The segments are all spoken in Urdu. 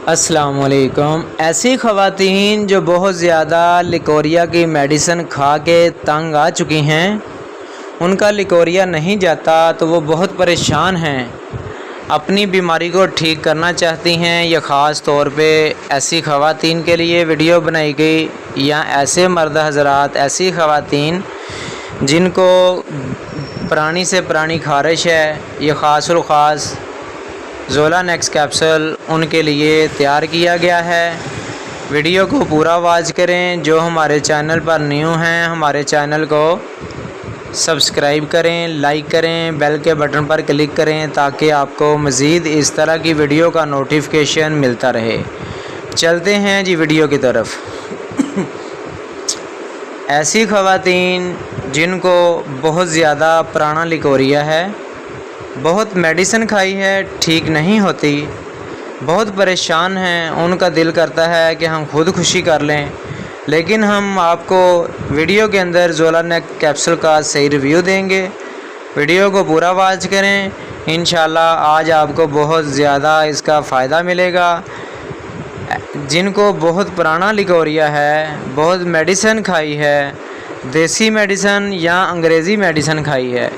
السلام علیکم۔ ایسی خواتین جو بہت زیادہ لیکوریا کی میڈیسن کھا کے تنگ آ چکی ہیں، ان کا لیکوریا نہیں جاتا تو وہ بہت پریشان ہیں، اپنی بیماری کو ٹھیک کرنا چاہتی ہیں۔ یہ خاص طور پہ ایسی خواتین کے لیے ویڈیو بنائی گئی، یا ایسے مرد حضرات، ایسی خواتین جن کو پرانی سے پرانی خارش ہے، یہ خاص الخاص زولانیکس کیپسول ان کے لیے تیار کیا گیا ہے۔ ویڈیو کو پورا واچ کریں۔ جو ہمارے چینل پر نیو ہیں، ہمارے چینل کو سبسکرائب کریں، لائک کریں، بیل کے بٹن پر کلک کریں تاکہ آپ کو مزید اس طرح کی ویڈیو کا نوٹیفیکیشن ملتا رہے۔ چلتے ہیں جی ویڈیو کی طرف۔ ایسی خواتین جن کو بہت زیادہ پرانا لیکوریا ہے، بہت میڈیسن کھائی ہے، ٹھیک نہیں ہوتی، بہت پریشان ہیں، ان کا دل کرتا ہے کہ ہم خودکشی کر لیں، لیکن ہم آپ کو ویڈیو کے اندر زولانیکس کیپسول کا صحیح ریویو دیں گے۔ ویڈیو کو پورا واچ کریں، انشاءاللہ آج آپ کو بہت زیادہ اس کا فائدہ ملے گا۔ جن کو بہت پرانا لیکوریا ہے، بہت میڈیسن کھائی ہے، دیسی میڈیسن یا انگریزی میڈیسن کھائی ہے،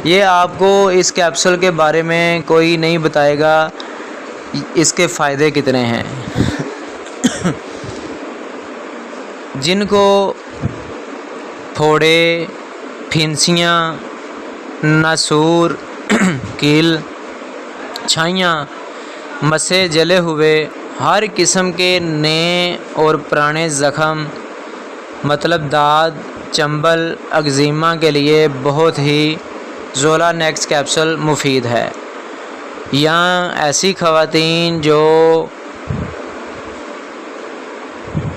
یہ آپ کو اس کیپسول کے بارے میں کوئی نہیں بتائے گا اس کے فائدے کتنے ہیں۔ جن کو پھوڑے، پھنسیاں، ناسور، کیل، چھائیاں، مسے جلے ہوئے، ہر قسم کے نئے اور پرانے زخم، مطلب داد، چنبل، اگزیما کے لیے بہت ہی زولانیکس کیپسول مفید ہے۔ یا ایسی خواتین جو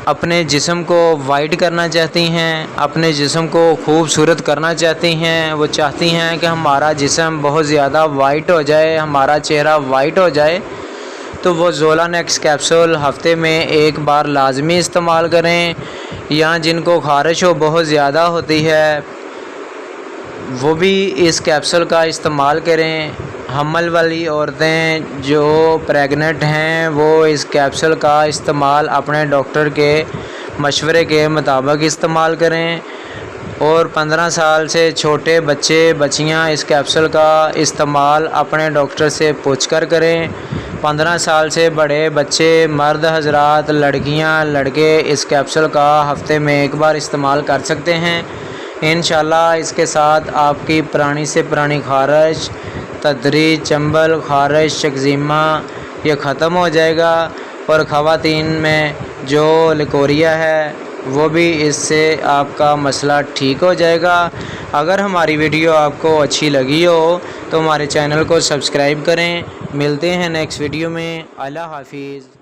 اپنے جسم کو وائٹ کرنا چاہتی ہیں، اپنے جسم کو خوبصورت کرنا چاہتی ہیں، وہ چاہتی ہیں کہ ہمارا جسم بہت زیادہ وائٹ ہو جائے، ہمارا چہرہ وائٹ ہو جائے، تو وہ زولانیکس کیپسول ہفتے میں ایک بار لازمی استعمال کریں۔ یا جن کو خارش بہت زیادہ ہوتی ہے، وہ بھی اس کیپسول کا استعمال کریں۔ حمل والی عورتیں جو پریگننٹ ہیں، وہ اس کیپسول کا استعمال اپنے ڈاکٹر کے مشورے کے مطابق استعمال کریں، اور 15 سال سے چھوٹے بچے بچیاں اس کیپسول کا استعمال اپنے ڈاکٹر سے پوچھ کر کریں۔ 15 سال سے بڑے بچے، مرد حضرات، لڑکیاں، لڑکے اس کیپسول کا ہفتے میں ایک بار استعمال کر سکتے ہیں۔ انشاءاللہ اس کے ساتھ آپ کی پرانی سے پرانی خارش، تدری، چنبل، خارش، اگزیما یہ ختم ہو جائے گا، اور خواتین میں جو لیکوریا ہے وہ بھی اس سے آپ کا مسئلہ ٹھیک ہو جائے گا۔ اگر ہماری ویڈیو آپ کو اچھی لگی ہو تو ہمارے چینل کو سبسکرائب کریں۔ ملتے ہیں نیکسٹ ویڈیو میں۔ اللہ حافظ۔